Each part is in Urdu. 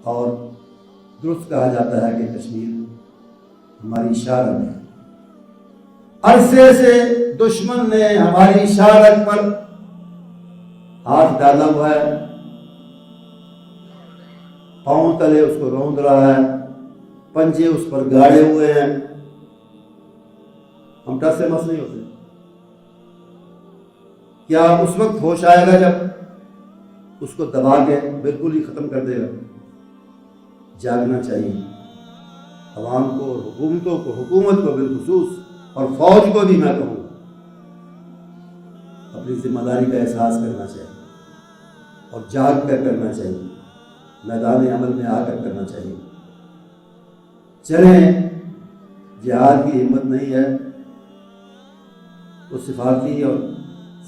اور درست کہا جاتا ہے کہ کشمیر ہماری شارک ہے۔ عرصے سے دشمن نے ہماری شارک پر ہاتھ ڈالا ہوا ہے، پاؤں تلے اس کو روند رہا ہے، پنجے اس پر گاڑے ہوئے ہیں۔ ہم ٹس سے مس نہیں ہوتے۔ کیا اس وقت ہوش آئے گا جب اس کو دبا کے بالکل ہی ختم کر دے گا؟ جاگنا چاہیے عوام کو اور حکومتوں کو، حکومت کو بالخصوص، اور فوج کو بھی میں کہوں اپنی ذمہ داری کا احساس کرنا چاہیے اور جاگ کر کرنا چاہیے، میدان عمل میں آ کر کرنا چاہیے۔ چلیں، جہاد کی ہمت نہیں ہے تو سفارتی اور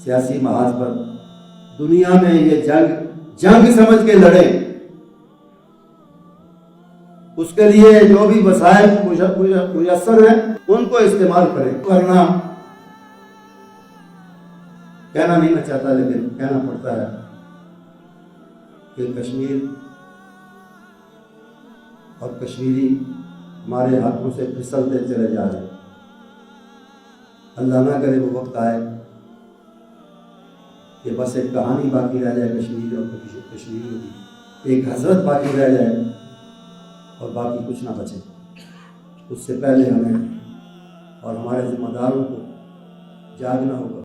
سیاسی محاذ پر دنیا میں یہ جنگ سمجھ کے لڑیں۔ اس کے لیے جو بھی وسائل میسر ہیں ان کو استعمال کریں۔ ورنہ کہنا نہیں میں چاہتا لیکن کہنا پڑتا ہے کہ کشمیر اور کشمیری ہمارے ہاتھوں سے پھسلتے چلے جا رہے ہیں۔ اللہ نہ کرے وہ وقت آئے کہ بس ایک کہانی باقی رہ جائے کشمیر اور کشمیریوں کی، ایک حسرت باقی رہ جائے اور باقی کچھ نہ بچے۔ اس سے پہلے ہمیں اور ہمارے ذمہ داروں کو جاگنا ہوگا۔